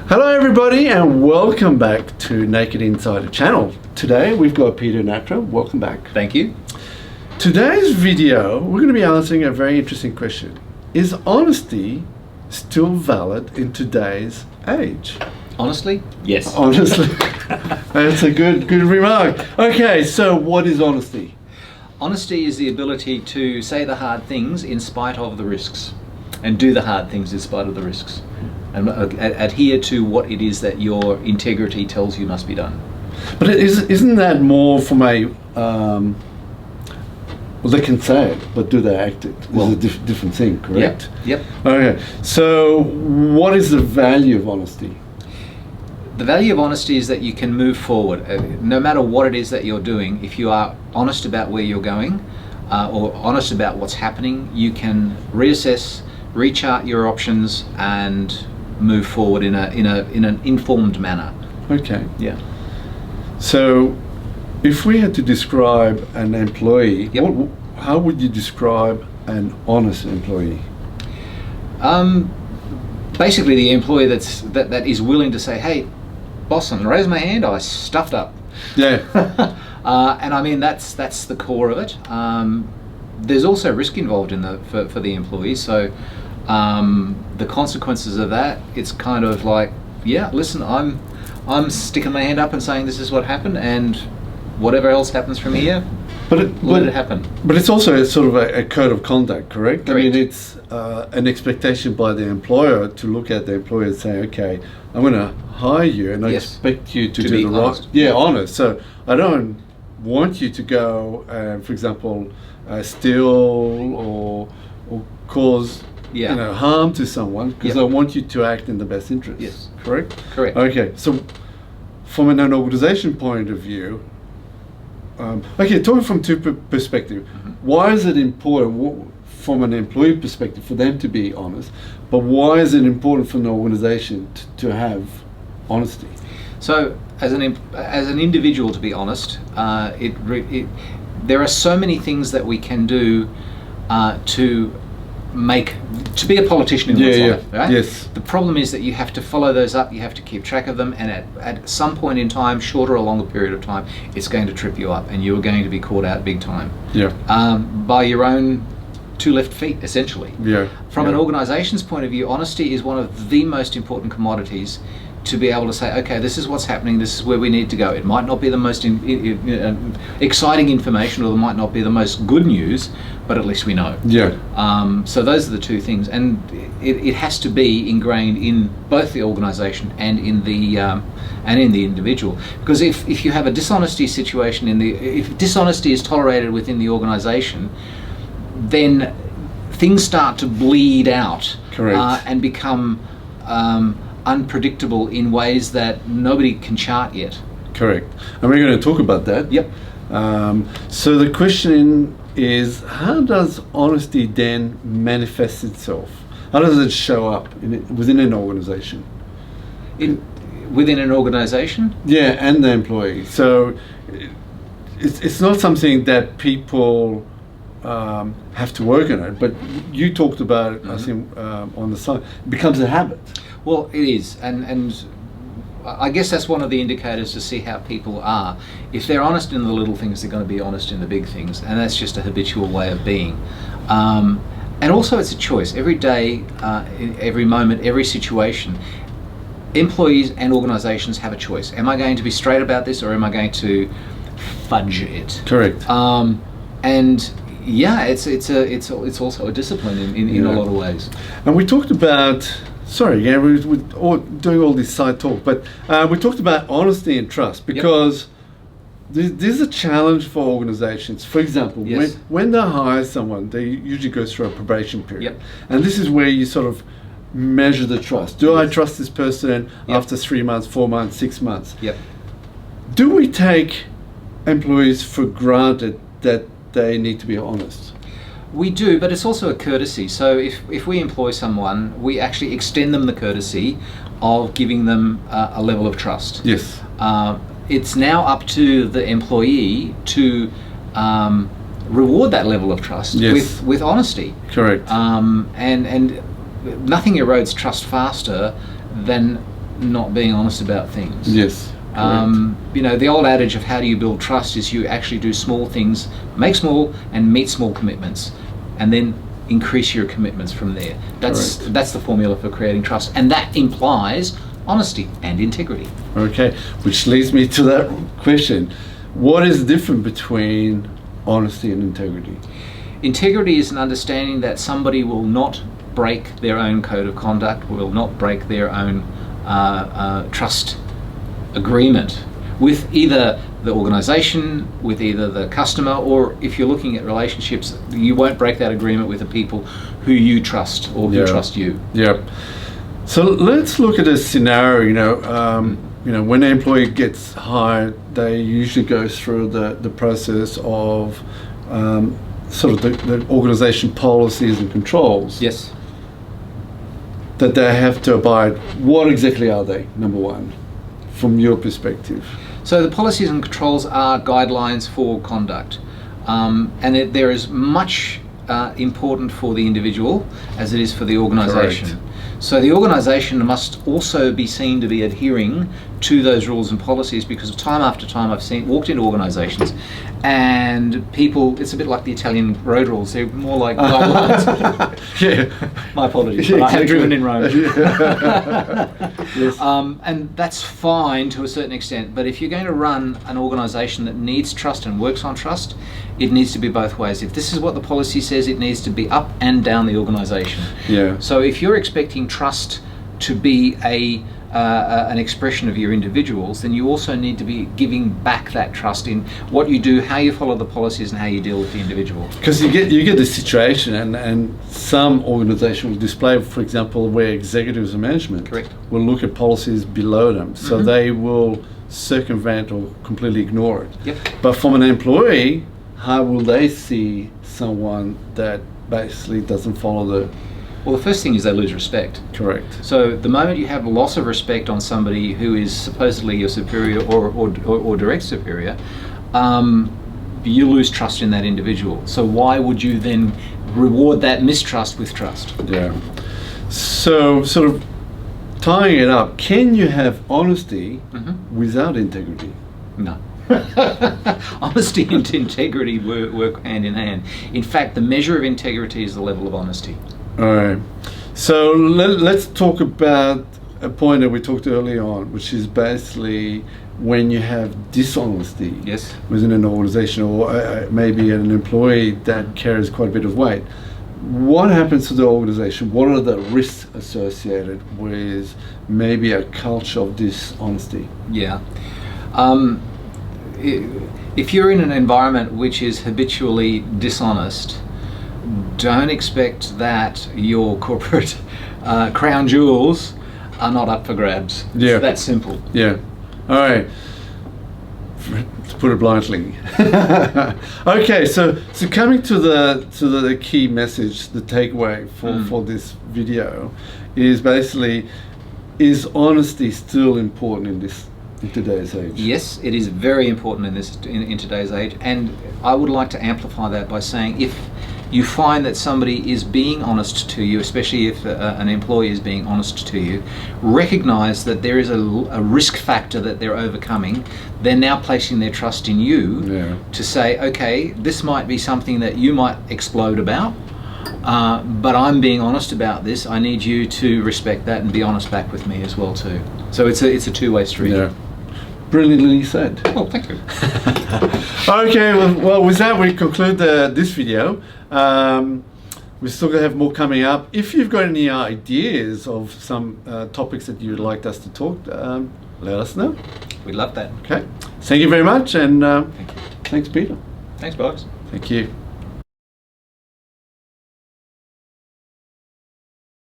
Hello everybody and welcome back to Naked Insider channel. Today we've got Peter Natra. Welcome back. Thank you. Today's video we're going to be answering a very interesting question. Is honesty still valid in today's age? Honestly? Yes. Honestly. That's a good remark. Okay, so what is honesty? Honesty is the ability to say the hard things in spite of the risks, and do the hard things in spite of the risks, and adhere to what it is that your integrity tells you must be done. But isn't that more from a well, they can say it, but do they act it? Well, it's a different thing, correct? Yep. Okay, so what is the value of honesty? The value of honesty is that you can move forward. No matter what it is that you're doing, if you are honest about where you're going, or honest about what's happening, you can reassess, rechart your options, and move forward in an informed manner. Okay. Yeah. So, if we had to describe an employee, Yep. how would you describe an honest employee? Basically, the employee that is willing to say, "Hey, boss, I'm gonna raise my hand. I stuffed up." Yeah. And I mean that's the core of it. There's also risk involved in for the employee. So the consequences of that, it's kind of like, yeah, listen, I'm sticking my hand up and saying this is what happened, and whatever else happens from here, let it happen. But it's also sort of a code of conduct, correct? Correct. I mean, it's an expectation by the employer to look at the employer and say, okay, I'm going to hire you, and I Yes. expect you to To do be the honest. right. Yeah, honest. So I don't want you to go, for example, steal or cause Yeah. harm to someone, because Yep. I want you to act in the best interest. Yes. Correct. Correct. Okay. So from an organization point of view. Okay, talking from two perspectives, why is it important from an employee perspective for them to be honest, but why is it important for an organization to have honesty? So, as an individual, to be honest, there are so many things that we can do to be a politician in one's life, right? Yes. The problem is that you have to follow those up, you have to keep track of them, and at some point in time, shorter or longer period of time, it's going to trip you up, and you're going to be caught out big time. Yeah. By your own two left feet, essentially. Yeah. From an organization's point of view, honesty is one of the most important commodities to be able to say, okay, this is what's happening, this is where we need to go. It might not be the most exciting information, or it might not be the most good news, but at least we know. Yeah. So those are the two things, and it has to be ingrained in both the organization and in the individual. Because if you have a dishonesty situation if dishonesty is tolerated within the organization, then things start to bleed out. Correct. And become unpredictable in ways that nobody can chart yet. Correct. And we're going to talk about that. Yep. So the question is, how does honesty then manifest itself? How does it show up within an organization? Within an organization? Yeah, and the employee. So it's not something that people have to work on it, but you talked about it, I think, on the side. It becomes a habit. Well, it is, and I guess that's one of the indicators to see how people are. If they're honest in the little things, they're going to be honest in the big things, and that's just a habitual way of being. And also, it's a choice. Every day, every moment, every situation, employees and organizations have a choice. Am I going to be straight about this, or am I going to fudge it? Correct. And yeah, it's also a discipline in a lot of ways. And we talked about. Sorry, yeah, we're doing all this side talk, but we talked about honesty and trust, because there's a challenge for organizations. For example, Yes. when they hire someone, they usually go through a probation period. Yep. And this is where you sort of measure the trust. Do I trust this person after 3 months, 4 months, 6 months? Yep. Do we take employees for granted that they need to be honest? We do, but it's also a courtesy. So if we employ someone, we actually extend them the courtesy of giving them a level of trust. Yes. It's now up to the employee to reward that level of trust with honesty. Correct. And nothing erodes trust faster than not being honest about things. Yes. You know, the old adage of how do you build trust is you actually do small things, make small and meet small commitments, and then increase your commitments from there. That's the formula for creating trust, and that implies honesty and integrity. Okay, which leads me to that question. What is different between honesty and integrity? Integrity is an understanding that somebody will not break their own code of conduct, will not break their own trust agreement with either the organization, with either the customer, or if you're looking at relationships, you won't break that agreement with the people who you trust or who trust you. Yeah. So let's look at a scenario. You know, when an employee gets hired, they usually go through the process of sort of the organization policies and controls. Yes. That they have to abide. What exactly are they? Number one, from your perspective. So the policies and controls are guidelines for conduct, and there is much important for the individual as it is for the organisation. Correct. So the organisation must also be seen to be adhering to those rules and policies, because time after time I've walked into organisations and people, it's a bit like the Italian road rules, they're more like guidelines. Yeah. My apologies, Yeah, but I have exactly. driven in Rome. Yes. And that's fine to a certain extent, but if you're going to run an organisation that needs trust and works on trust, it needs to be both ways. If this is what the policy says, it needs to be up and down the organisation. Yeah. So if you're expecting trust to be an expression of your individuals, then you also need to be giving back that trust in what you do, how you follow the policies, and how you deal with the individual. Because you get this situation, and some organisation will display, for example, where executives and management Correct. will look at policies below them, so they will circumvent or completely ignore it. Yep. But from an employee, how will they see someone that basically doesn't follow the Well, the first thing is they lose respect. correct? So the moment you have loss of respect on somebody who is supposedly your superior or direct superior, you lose trust in that individual. So why would you then reward that mistrust with trust? Yeah. So sort of tying it up, can you have honesty without integrity? No. Honesty and integrity work hand in hand. In fact, the measure of integrity is the level of honesty. All right. So let's talk about a point that we talked earlier on, which is basically when you have dishonesty Yes. within an organization, or maybe an employee that carries quite a bit of weight. What happens to the organization? What are the risks associated with maybe a culture of dishonesty? Yeah. If you're in an environment which is habitually dishonest, don't expect that your corporate crown jewels are not up for grabs. Yeah. It's that simple. Yeah. All right. To put it bluntly. Okay. So coming to the key message, the takeaway for this video is basically, is honesty still important in today's age? Yes, it is very important in today's age, and I would like to amplify that by saying, if you find that somebody is being honest to you, especially if an employee is being honest to you, recognize that there is a risk factor that they're overcoming. They're now placing their trust in you to say, okay, this might be something that you might explode about, but I'm being honest about this. I need you to respect that and be honest back with me as well too. So it's a two-way street. Yeah. Brilliantly said. Well, thank you. Okay, well, with that we conclude this video. We're still going to have more coming up. If you've got any ideas of some topics that you'd like us to talk, let us know. We'd love that. Okay. Thank you very much, and Thank you. thanks, Peter. Thanks, Boaz. Thank you.